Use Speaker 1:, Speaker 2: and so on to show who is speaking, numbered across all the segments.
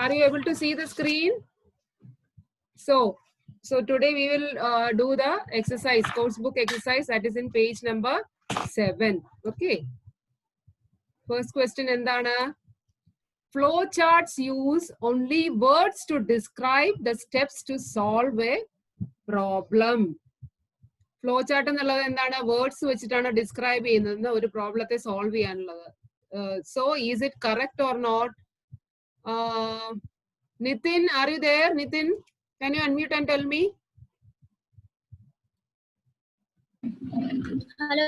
Speaker 1: Are you able to see the screen? So today we will do the exercise, course book exercise, that is in page number 7. Okay. First question endana? Flow charts use only words to describe the steps to solve a problem. Flow chart എന്നുള്ളത് എന്താണ്? Words വെച്ചിട്ടാണ് describe ചെയ്യുന്നത് ഒരു പ്രോബ്ലത്തെ solve ചെയ്യാനുള്ളത്. So is it correct or not? Nitin, are you there? Nitin, can you unmute and tell me?
Speaker 2: Hello.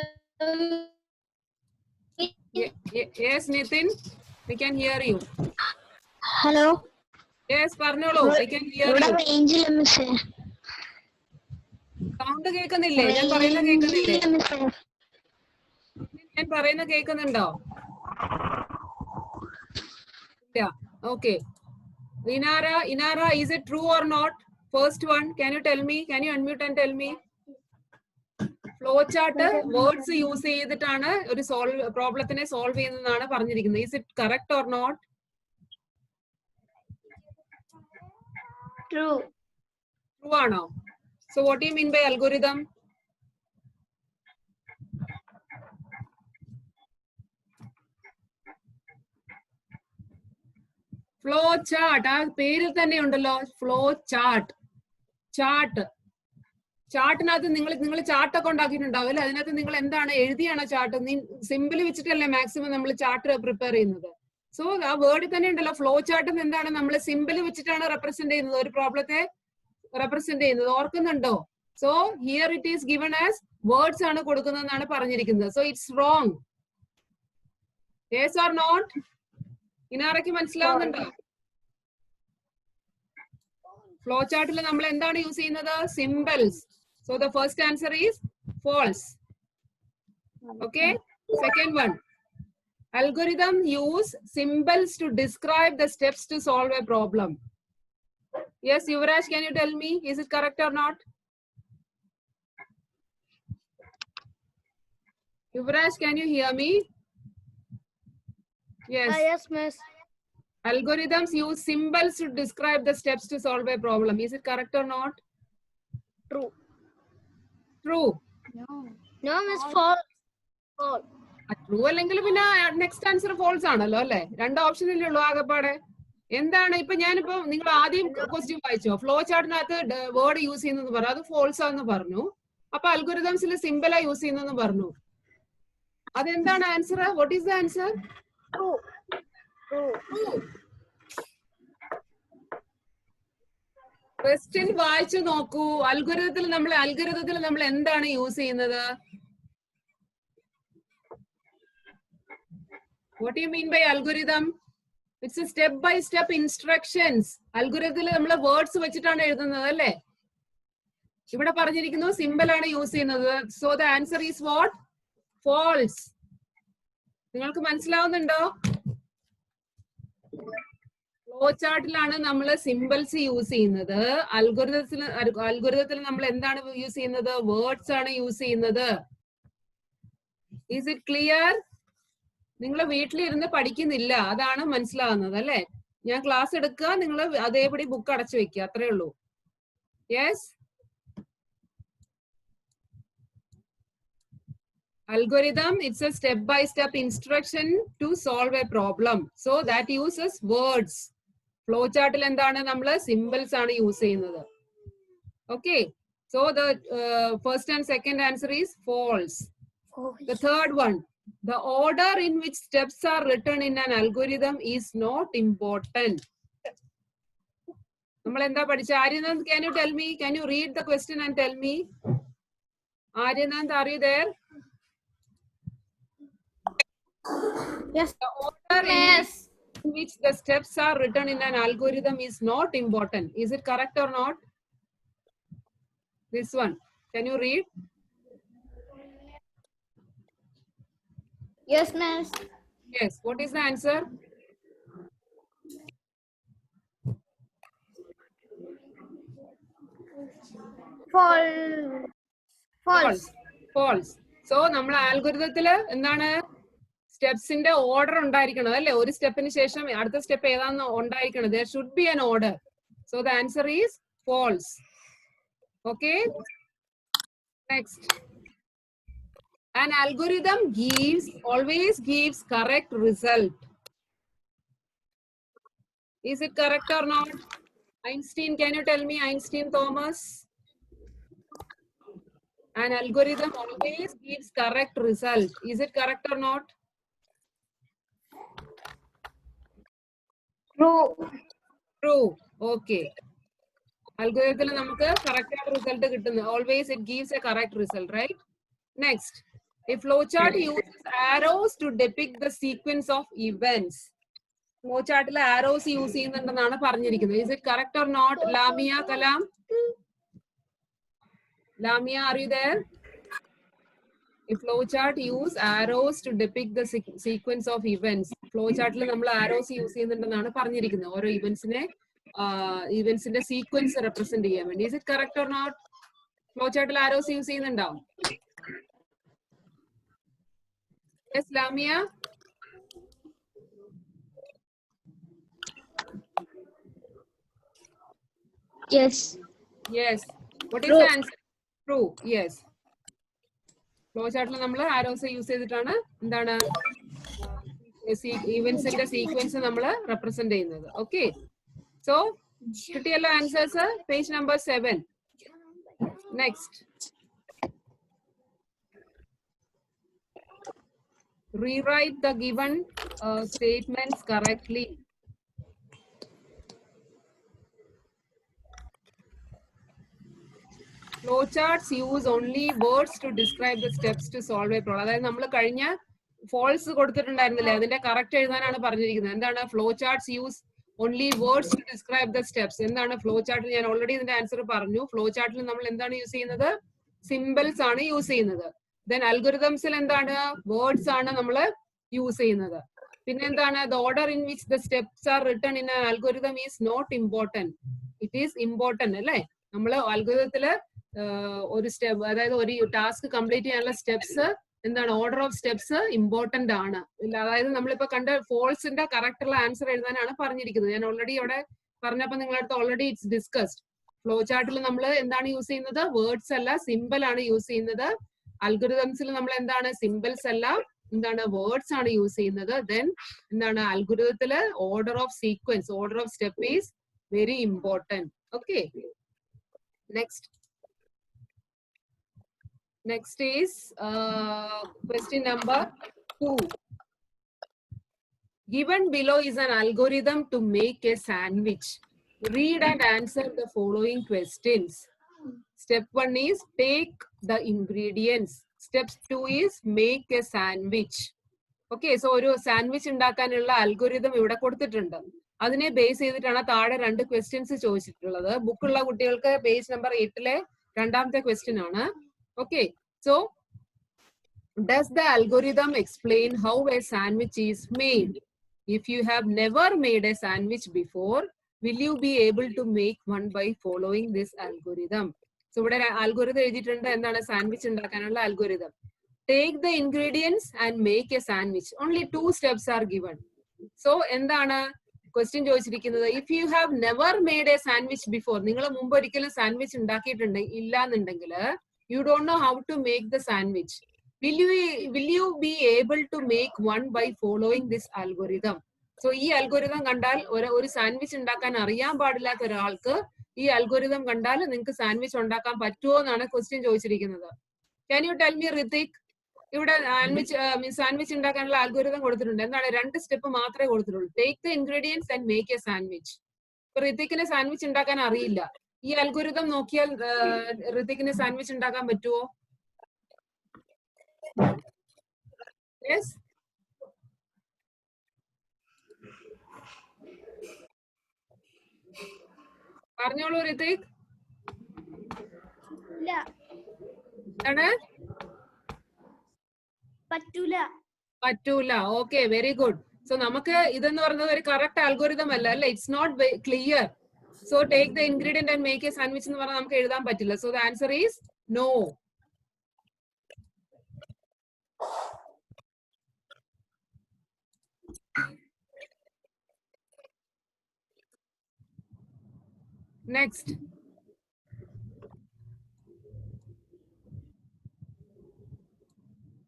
Speaker 1: Yes, Nitin, we can hear you.
Speaker 2: Hello.
Speaker 1: Yes, Parnolo, I can hear you. Sound കേൾക്കുന്നില്ലേ? ഞാൻ പറയുന്നത് കേൾക്കുന്നില്ലേ? ഞാൻ പറയുന്നത് കേൾക്കുന്നുണ്ടോ? Yeah. Okay. Inara, is it true or not? First one, can you tell me? Can you unmute and tell me? Flow chart words use ചെയ്തിട്ടാണ് ഒരു പ്രോബ്ലത്തിനെ solve ചെയ്യുന്നതാണ് പറഞ്ഞിരിക്കുന്നത്. Is it correct or not?
Speaker 2: True.
Speaker 1: True ആണോ? So what do you mean by algorithm? Flow chart ആ പേരിൽ തന്നെ ഉണ്ടല്ലോ, flow chart. ചാർട്ടിനകത്ത് നിങ്ങൾ ചാർട്ടൊക്കെ ഉണ്ടാക്കിയിട്ടുണ്ടാവും അല്ലെ? അതിനകത്ത് നിങ്ങൾ എന്താണ് എഴുതിയാണോ ചാർട്ട്? സിമ്പിൾ വെച്ചിട്ടല്ലേ മാക്സിമം നമ്മൾ ചാർട്ട് പ്രിപ്പയർ ചെയ്യുന്നത്. സോ ആ വേർഡിൽ തന്നെ ഉണ്ടല്ലോ ഫ്ലോ ചാർട്ട്. എന്താണ് നമ്മൾ സിമ്പിൾ വെച്ചിട്ടാണ് റെപ്രസെന്റ് ചെയ്യുന്നത്, ഒരു പ്രോബ്ലത്തെ റെപ്രസെന്റ് ചെയ്യുന്നത്. ഓർക്കുന്നുണ്ടോ? So here it is given as words ആണ് കൊടുക്കുന്നതെന്നാണ് പറഞ്ഞിരിക്കുന്നത്. So it's wrong. Yes or not? ഇനാറയ്ക്ക് മനസ്സിലാവുന്നുണ്ടോ? ഫ്ലോ ചാർട്ടിൽ നമ്മൾ എന്താണ് യൂസ് ചെയ്യുന്നത്? Symbols. So the first answer is false. Okay. Second one, algorithm use symbols to describe the steps to solve a problem. Yes, Yuvraj, can you tell me, is it correct or not? Yuvraj, can you hear me? Yes.
Speaker 2: Yes, miss.
Speaker 1: Algorithms use symbols to describe the steps to solve a problem. Is it correct or not?
Speaker 2: True.
Speaker 1: True.
Speaker 2: No, miss. False. False.
Speaker 1: True അല്ലെങ്കിൽ പിന്നെ next answer false ആണല്ലോ അല്ലെ? രണ്ട് ഓപ്ഷനല്ലേ ഉള്ളൂ ആകെപ്പാടെ. എന്താണ് ഇപ്പൊ ഞാനിപ്പോ നിങ്ങൾ ആദ്യം ക്വസ്റ്റ്യൻ വായിച്ചോ? ഫ്ലോ ചാർട്ടിനകത്ത് വേർഡ് യൂസ് ചെയ്യുന്നെന്ന് പറഞ്ഞു, അത് ഫോൾസ് ആണെന്ന് പറഞ്ഞു. അപ്പൊ അൽഗോരിതംസിൽ സിംബലാ യൂസ് ചെയ്യുന്നെന്ന് പറഞ്ഞു. അതെന്താണ് answer? What is the answer?
Speaker 2: True.
Speaker 1: Question വായിച്ചു നോക്കൂ. അൽഗോരിതത്തിൽ നമ്മൾ എന്താണ് യൂസ് ചെയ്യുന്നത്? What do you mean by algorithm? It's a step-by-step instructions. Algorithm നമ്മൾ വേർഡ്സ് വെച്ചിട്ടാണ് എഴുതുന്നത് അല്ലേ? ഇവിടെ പറഞ്ഞിരിക്കുന്നു സിമ്പിൾ ആണ് യൂസ് ചെയ്യുന്നത്. So the answer is what? False. നിങ്ങൾക്ക് മനസ്സിലാവുന്നുണ്ടോ? ഫ്ലോ ചാർട്ടിലാണ് നമ്മൾ സിമ്പിൾസ് യൂസ് ചെയ്യുന്നത്. അൽഗോരിതത്തിൽ നമ്മൾ എന്താണ് യൂസ് ചെയ്യുന്നത്? വേർഡ്സ് ആണ് യൂസ് ചെയ്യുന്നത്. Is it clear? നിങ്ങൾ വീട്ടിലിരുന്ന് പഠിക്കുന്നില്ല, അതാണ് മനസ്സിലാവുന്നത് അല്ലെ? ഞാൻ ക്ലാസ് എടുക്കുക, നിങ്ങൾ അതേപടി ബുക്ക് അടച്ചു വെക്കുക, അത്രേ ഉള്ളൂ. Yes. Algorithm, it's a step-by-step instruction to solve a problem. So that uses words. Flow chart il endana nammal symbols aanu use cheyyunnathu. Okay. So the first and second answer is false. The third one, the order in which steps are written in an algorithm is not important. Nammal endha padicha? Aryanand, can you tell me? Can you read the question and tell me? Aryanand, are you there?
Speaker 2: Yes.
Speaker 1: The order in which the steps are written in an algorithm is not important. Is it correct or not? This one. Can you read?
Speaker 2: Yes, miss.
Speaker 1: Yes. What is the answer?
Speaker 2: False.
Speaker 1: False. So, നമ്മൾ algorithm endana സ്റ്റെപ്സിന്റെ order ഉണ്ടായിരിക്കണം അല്ലെ? ഒരു സ്റ്റെപ്പിന് ശേഷം അടുത്ത step ഏതാന്ന് ഉണ്ടായിരിക്കണം. There should be an order. So the answer is false. Okay. Next. An algorithm always gives correct result. Is it correct or not? Einstein, can you tell me, Einstein Thomas? An algorithm always gives correct result. Is it correct or not?
Speaker 2: True.
Speaker 1: True. Okay. Algorithm namukku correct result kittunnu. Always it gives a correct result, right? Next. A flowchart uses arrows to depict the sequence of events. Flowchart il arrows use cheyyunnundennaanu paranjirikkunnu. Is it correct or not? Lamia, Kalam? Lamia, are you there? A flowchart use arrows to depict the sequence of events. Flowchart il nammal arrows use cheyyunnundennaanu paranjirikkunnu. Oro events inde sequence represent cheyan vendi. Is it correct or not? Flowchart il arrows use cheyyunnundao? Yes, Lamia?
Speaker 2: Yes.
Speaker 1: Yes. What is the answer? True. Yes. Flowchart il nammal arrows use cheyidittaanu endana events inde sequence nammal represent cheyyunnathu. Okay. So, kittiyalla answers page number 7. Next. Rewrite the given statements correctly. Flowcharts use only words to describe the steps to solve a problem. അതായത് നമ്മൾ കഴിഞ്ഞ false കൊടുത്തിട്ടുണ്ടായിരുന്നില്ലേ, അതിന്റെ correct എഴുതാനാണ് പറഞ്ഞിരിക്കുന്നത്. എന്താണ് flow charts use only words to describe the steps. എന്താണ് flow ചാർട്ടിൽ? ഞാൻ ഓൾറെഡി ഇതിന്റെ ആൻസർ പറഞ്ഞു. ഫ്ലോ ചാർട്ടിൽ നമ്മൾ എന്താണ് യൂസ് ചെയ്യുന്നത്? സിമ്പിൾസ് ആണ് യൂസ് ചെയ്യുന്നത്. ദെൻ അൽഗോരിതംസിൽ എന്താണ്? വേർഡ്സ് ആണ് നമ്മൾ യൂസ് ചെയ്യുന്നത്. പിന്നെ എന്താണ്? The order in which the steps are written in algorithm is not important. It is important അല്ലേ? നമ്മൾ അൽഗോരിതത്തില് ഒരു സ്റ്റെപ്പ്, അതായത് ഒരു ടാസ്ക് കംപ്ലീറ്റ് ചെയ്യാനുള്ള സ്റ്റെപ്സ് എന്താണ്? ഓർഡർ ഓഫ് സ്റ്റെപ്സ് ഇമ്പോർട്ടന്റ് ആണ്. അതായത് നമ്മളിപ്പോ കണ്ട ഫോൾസിന്റെ കറക്റ്റ് ഉള്ള ആൻസർ എഴുതാനാണ് പറഞ്ഞിരിക്കുന്നത്. ഞാൻ ഓൾറെഡി അവിടെ പറഞ്ഞപ്പോ നിങ്ങളടുത്ത് ഓൾറെഡി ഇറ്റ്സ് ഡിസ്കസ്ഡ്. ഫ്ലോ ചാർട്ടിൽ നമ്മൾ എന്താണ് യൂസ് ചെയ്യുന്നത്? വേർഡ്സ് അല്ല, സിമ്പിൾ ആണ് യൂസ് ചെയ്യുന്നത്. അൽഗോരിതംസിൽ നമ്മൾ എന്താണ്? സിമ്പിൾസ് അല്ല, എന്താണ്? വേർഡ്സ് ആണ് യൂസ് ചെയ്യുന്നത്. ദെൻ എന്താണ്? അൽഗോരിതത്തില് order of sequence, order of step is very important. Okay. Next is question number 2. Given below is an algorithm to make a sandwich. Read and answer the following questions. Step 1 is take the ingredients. Step 2 is make a sandwich. Okay, so ഒരു sandwich ഉണ്ടാക്കാനുള്ള algorithm ഇവിടെ കൊടുത്തിട്ടുണ്ട്. അതിനെ base ചെയ്തിട്ടാണ് താഴെ 2 questions ചോദിച്ചിട്ടുള്ളത്. ബുക്കുള്ള കുട്ടികൾക്ക് page number 8 രണ്ടാമത്തെ ക്വസ്റ്റ്യൻ ആണ്. Okay, so does the algorithm explain how a sandwich is made? If you have never made a sandwich before, will you be able to make one by following this algorithm? So ഇവിടെ algorithm എഴുതിയിട്ടുണ്ട്. എന്താണ്? Sandwich ഉണ്ടാക്കാനുള്ള algorithm. Take the ingredients and make a sandwich. Only 2 steps are given. So എന്താണ് question ചോദിച്ചിരിക്കുന്നത്? If you have never made a sandwich before, നിങ്ങൾ മുമ്പ് ഒരിക്കലും sandwich ഉണ്ടാക്കിയിട്ടുണ്ട് ഇല്ല എന്നുണ്ടെങ്കിൽ you don't know how to make the sandwich. Will you be able to make one by following this algorithm? So ഈ algorithm കണ്ടാൽ ഒരു സാൻഡ്വിച്ച് ഉണ്ടാക്കാൻ അറിയാൻ പാടില്ലാത്ത ഒരാൾക്ക് ഈ അൽഗോരിതം കണ്ടാൽ നിങ്ങൾക്ക് സാൻഡ്വിച്ച് ഉണ്ടാക്കാൻ പറ്റുമോ എന്നാണ് ക്വസ്റ്റ്യൻ ചോദിച്ചിരിക്കുന്നത്. Can you tell me, Ritik? ഇവിടെ സാൻഡ്വിച്ച് ഉണ്ടാക്കാനുള്ള അൽഗോരിതം കൊടുത്തിട്ടുണ്ട്. എന്താണ്? 2 സ്റ്റെപ്പ് മാത്രമേ കൊടുത്തിട്ടുള്ളൂ. Take the ingredients and make a sandwich. ഋതിക്കിന് സാൻഡ്വിച്ച് ഉണ്ടാക്കാൻ അറിയില്ല. ഈ അൽഗോരിതം നോക്കിയാൽ ഋതിക്കിന് സാൻഡ്വിച്ച് ഉണ്ടാക്കാൻ പറ്റുമോ? യെസ്, പറഞ്ഞോളൂ ഋതിക്. പറ്റൂല. Okay, very good. സോ നമുക്ക് ഇതെന്ന് പറയുന്നത് ഒരു കറക്റ്റ് അൽഗോരിതം അല്ല അല്ലെ? It's not clear. So take the ingredient and make a sandwich എന്ന് പറഞ്ഞാൽ നമുക്ക് എഴുതാൻ പറ്റില്ല. So the answer is no. Next.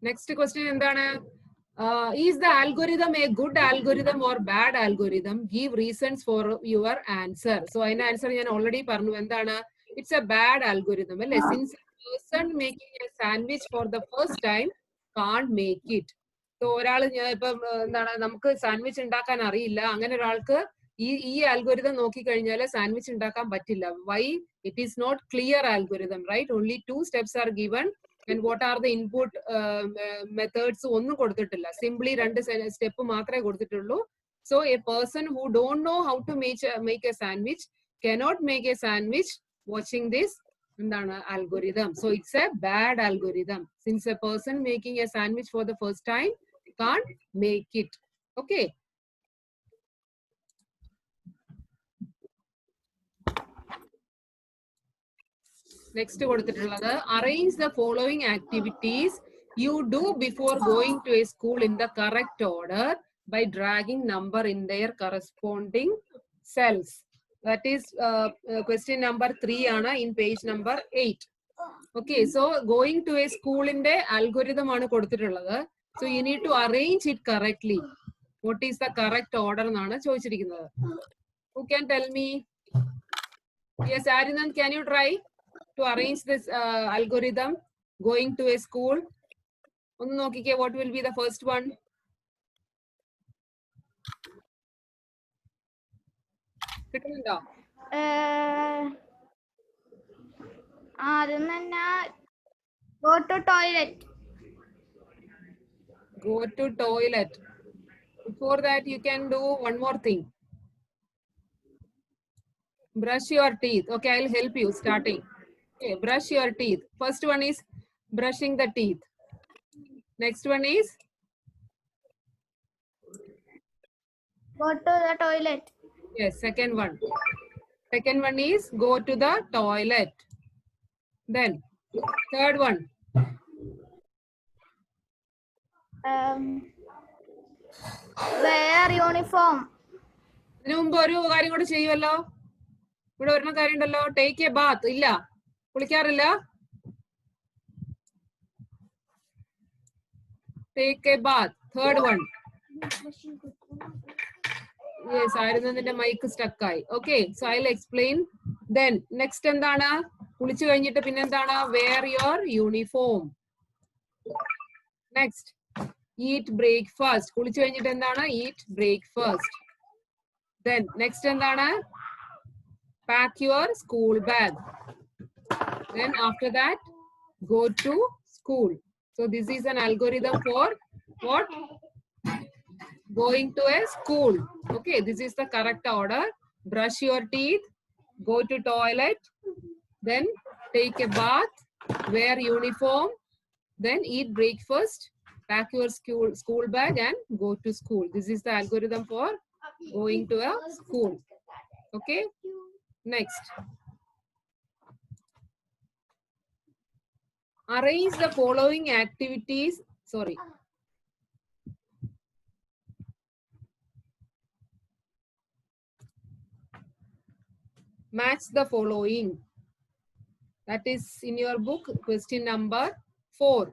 Speaker 1: Next question എന്താണ്? Is the algorithm a good algorithm or bad algorithm? Give reasons for your answer. So അതിന്റെ answer ഞാൻ already പറഞ്ഞു. എന്താണ്? It's a bad algorithm. അല്ലേ? Since a person making a sandwich for the first time can't make it. So ഒരാൾ ഇപ്പം എന്താണ് നമുക്ക് sandwich ഉണ്ടാക്കാൻ അറിയില്ല. അങ്ങനെ ഒരാൾക്ക് ഈ ആൽഗോരിതം നോക്കിക്കഴിഞ്ഞാൽ സാൻഡ്വിച്ച് ഉണ്ടാക്കാൻ പറ്റില്ല. Why? It is not clear algorithm, right? Only 2 steps are given. And what are the input methods? ഒന്നും കൊടുത്തിട്ടില്ല. Simply 2 step മാത്രമേ കൊടുത്തിട്ടുള്ളൂ. So a person who don't know how to make a sandwich cannot make a sandwich watching this എന്താണ് algorithm. So it's a bad algorithm. Since a person making a sandwich for the first time can't make it. Okay. Next കൊടുത്തിട്ടുള്ളത് arrange the following activities you do before going to a school in the correct order by dragging number in their corresponding cells. That is question number 3 ആണ് in page number 8. Okay, so going to a school in the algorithm ആണ് കൊടുത്തിട്ടുള്ളത്. So you need to arrange it correctly. What is the correct order എന്നാണ് ചോദിച്ചിരിക്കുന്നത്. Who can tell me? Yes, Arinand, can you try to arrange this algorithm going to a school? ഒന്ന് നോക്കിക്കേ, what will be the first one? കിട്ടുന്നുണ്ടോ?
Speaker 2: ആദ്യം തന്നെ go to toilet.
Speaker 1: Go to toilet. Before that, you can do one more thing. Brush your teeth. Okay, I'll help you starting. Okay, brush your teeth. First one is brushing the teeth. Next one is
Speaker 2: Go to the toilet.
Speaker 1: yes, second one. Second one is go to the toilet. Then third one.
Speaker 2: Wear uniform.
Speaker 1: ഇതിനു മുമ്പ് ഒരു കാര്യം കൂടെ ചെയ്യുമല്ലോ. ഇവിടെ വരുന്ന കാര്യം ഉണ്ടല്ലോ, ടേക്ക് എ ബാത്ത്. ഇല്ല, കുളിക്കാറില്ല. Take a bath. Third one. Yes, ആയിരുന്നതിന്റെ മൈക്ക് സ്റ്റക്ക് ആയി. Okay, so I will explain. Then next എന്താണ്? കുളിച്ചു കഴിഞ്ഞിട്ട് പിന്നെന്താണ്? Wear your uniform. Next eat breakfast. കുളിച്ചു കഴിഞ്ഞിട്ട് എന്താണ്? Eat breakfast. ദെൻ നെക്സ്റ്റ് എന്താണ്? pack your school bag. Then after that, go to school. So this is an algorithm for what? Going to a school. Okay, this is the correct order. Brush your teeth, go to toilet, then take a bath, wear uniform, then eat breakfast, pack your school bag and go to school. This is the algorithm for going to a school. Okay. Next, arrange the following activities. Sorry. Match the following. That is in your book, question number 4.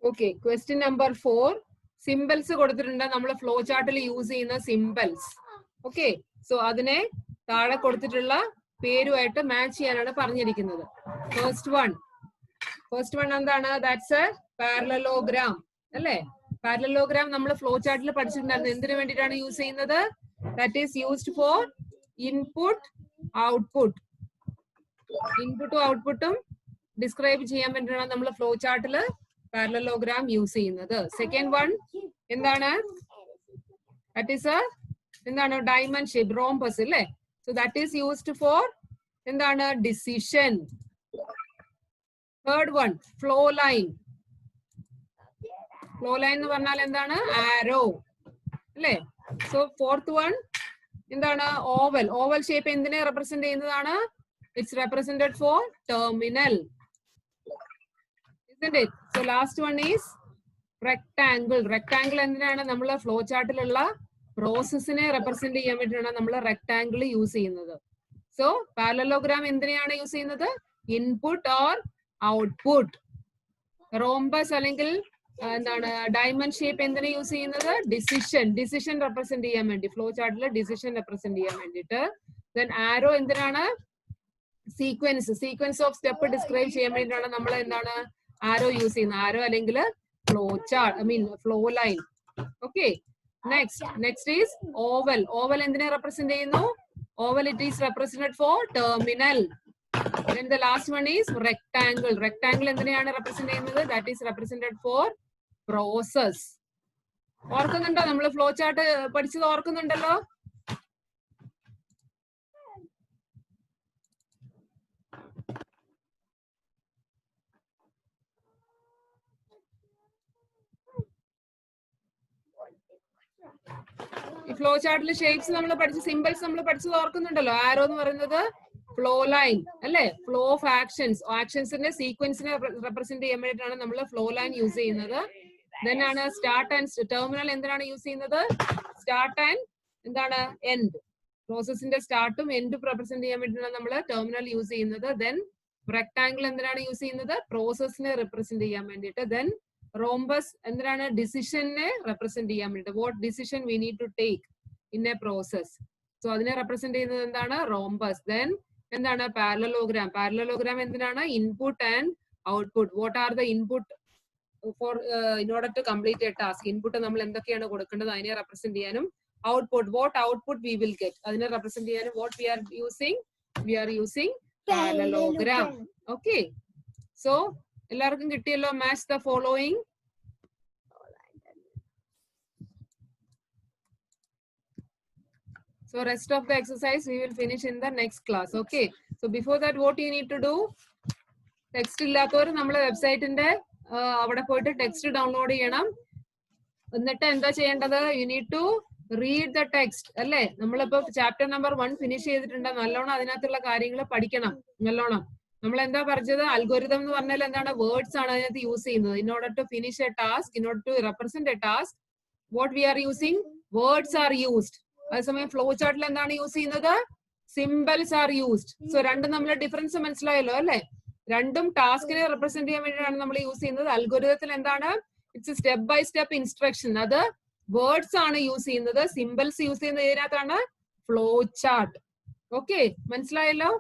Speaker 1: Okay, question number 4. Symbols കൊടുത്തിട്ടുണ്ട്. നമ്മൾ flow ചാർട്ടിൽ use ചെയ്യുന്ന symbols. Okay, so അതിനെ താഴെ കൊടുത്തിട്ടുള്ള പേരുമായിട്ട് match ചെയ്യാനാണ് പറഞ്ഞിരിക്കുന്നത്. First one എന്താണ്? ദാറ്റ്സ് എ പാരലലോഗ്രാം അല്ലേ? പാരലലോഗ്രാം നമ്മൾ ഫ്ലോ ചാർട്ടിൽ പഠിച്ചിട്ടുണ്ടായിരുന്നു. എന്തിനു വേണ്ടിയിട്ടാണ് യൂസ് ചെയ്യുന്നത്? That is used for input output. ഇൻപുട്ടും ഔട്ട്പുട്ടും ഡിസ്ക്രൈബ് ചെയ്യാൻ വേണ്ടിയിട്ടാണ് നമ്മൾ ഫ്ലോ ചാർട്ടിൽ പാരലലോഗ്രാം യൂസ് ചെയ്യുന്നത്. സെക്കൻഡ് വൺ എന്താണ്? ദാറ്റ് ഈസ് എന്താണ്? ഡയമണ്ട് ഷേപ്പ്, റോംബസ് അല്ലേ? So that is used for എന്താണ്? Decision. Third one flow line. Flow line എന്ന് പറഞ്ഞാൽ എന്താണ്? ആരോ അല്ലേ? സോ ഫോർത്ത് വൺ എന്താണ്? ഓവൽ. ഓവൽ ഷേപ്പ് എന്തിനെ റെപ്രസെന്റ് ചെയ്യുന്നതാണ്? It's represented for terminal. Isn't it? So last one is rectangle. Rectangle എന്തിനാണ്? നമ്മൾ ഫ്ലോ ചാർട്ടിലുള്ള പ്രോസസ്സിനെ റെപ്രസെന്റ് ചെയ്യാൻ വേണ്ടിയിട്ടാണ് നമ്മൾ റെക്ടാംഗിൾ യൂസ് ചെയ്യുന്നത്. സോ പാരലലോഗ്രാം എന്തിനെയാണ് യൂസ് ചെയ്യുന്നത്? Input or output. റോംബസ് അല്ലെങ്കിൽ എന്താണ് ഡയമണ്ട് ഷേപ്പ് എന്തിനെ യൂസ് ചെയ്യുന്നത്? ഡിസിഷൻ റെപ്രസെന്റ് ചെയ്യാൻ വേണ്ടി, ഫ്ലോ ചാർട്ടിൽ ഡിസിഷൻ റെപ്രസെന്റ് ചെയ്യാൻ വേണ്ടിയിട്ട്. ദെൻ ആരോ എന്തിനാണ്? സീക്വൻസ് ഓഫ് സ്റ്റെപ്പ് ഡിസ്ക്രൈബ് ചെയ്യാൻ വേണ്ടിയിട്ടാണ് നമ്മൾ എന്താണ് ആരോ യൂസ് ചെയ്യുന്നത്. ആരോ അല്ലെങ്കിൽ flow chart, flow line. Okay, next is oval. Oval എന്തിനെ റെപ്രസെന്റ് ചെയ്യുന്നു? Oval it is represented for terminal. Then the last one is rectangle. Rectangle എന്തിനെയാണ് റെപ്രസെന്റ് ചെയ്യുന്നത്? That is represented for process. ഓർക്കുന്നുണ്ടോ? നമ്മൾ flow chart പഠിച്ചത് ഓർക്കുന്നുണ്ടല്ലോ? ഈ flow ചാർട്ടിൽ shapes നമ്മൾ പഠിച്ച, സിമ്പിൾസ് നമ്മൾ പഠിച്ചത് ഓർക്കുന്നുണ്ടല്ലോ? ആരോ എന്ന് പറയുന്നത് ഫ്ലോ ലൈൻ അല്ലെ? ഫ്ലോ ഓഫ് ആക്ഷൻസിന്റെ സീക്വൻസിനെ റെപ്രസെന്റ് ചെയ്യാൻ വേണ്ടിയിട്ടാണ് നമ്മൾ ഫ്ലോ ലൈൻ യൂസ് ചെയ്യുന്നത്. ദെൻ ആണ് സ്റ്റാർട്ട് ആൻഡ് ടെർമിനൽ. എന്തിനാണ് യൂസ് ചെയ്യുന്നത്? സ്റ്റാർട്ട് ആൻഡ് എന്താണ്? എൻഡ്. പ്രോസസിന്റെ സ്റ്റാർട്ടും എൻഡും റെപ്രസെന്റ് ചെയ്യാൻ വേണ്ടിയിട്ടാണ് നമ്മൾ ടെർമിനൽ യൂസ് ചെയ്യുന്നത്. ദെൻ റെക്ടാംഗിൾ എന്തിനാണ് യൂസ് ചെയ്യുന്നത്? പ്രോസസിനെ റെപ്രസെന്റ് ചെയ്യാൻ വേണ്ടിയിട്ട്. ദെൻ റോംബസ് എന്തിനാണ്? ഡിസിഷനെ റെപ്രസെന്റ് ചെയ്യാൻ വേണ്ടിയിട്ട്. What decision we need to take in a process. So അതിനെ റെപ്രസെന്റ് ചെയ്യുന്നത് എന്താണ്? റോംബസ്. ദെൻ എന്താണ്? പാരലലോഗ്രാം എന്തിനാണ്? Input and output. What are the input for in order to complete a task. Input നമ്മൾ എന്തൊക്കെയാണ് കൊടുക്കേണ്ടത് അതിനെ റെപ്രസെന്റ് ചെയ്യാനും, output what output we will get അതിനെ റെപ്രസെന്റ് ചെയ്യാനും what we are using parallelogram. Okay, so എല്ലാവർക്കും കിട്ടിയല്ലോ? Match the following. So rest of the exercise we will finish in the next class. Okay. So before that, what you need to do? Text ഇല്ലാത്തവർ നമ്മളെ വെബ്സൈറ്റിന്റെ അവിടെ പോയിട്ട് text download ചെയ്യണം. എന്നിട്ട് എന്താ ചെയ്യേണ്ടത്? You need to read the text അല്ലേ? നമ്മളിപ്പോ ചാപ്റ്റർ നമ്പർ 1 ഫിനിഷ് ചെയ്തിട്ടുണ്ട്. നല്ലോണം അതിനകത്തുള്ള കാര്യങ്ങൾ പഠിക്കണം. നല്ലോണം നമ്മൾ എന്താ പറഞ്ഞത്? അൽഗോരിതം എന്ന് പറഞ്ഞാൽ എന്താണ്? വേർഡ്സ് ആണ് അതിനകത്ത് യൂസ് ചെയ്യുന്നത്. In order to finish a task, in order to represent a task, what we are using? Words are used. അതേസമയം ഫ്ലോ ചാർട്ടിൽ എന്താണ് യൂസ് ചെയ്യുന്നത്? Symbols are used. സോ രണ്ടും തമ്മിലുള്ള ഡിഫറൻസ് മനസ്സിലായല്ലോ അല്ലെ? രണ്ടും ടാസ്കിനെ റെപ്രസെന്റ് ചെയ്യാൻ വേണ്ടിയിട്ടാണ് നമ്മൾ യൂസ് ചെയ്യുന്നത്. അൽഗോരിതത്തിൽ എന്താണ്? It's step by step instruction. അത് വേർഡ്സ് ആണ് യൂസ് ചെയ്യുന്നത്. സിമ്പിൾസ് യൂസ് ചെയ്യുന്നത് ഇതിനകത്താണ്? Flow chart. ഓക്കെ, മനസ്സിലായല്ലോ?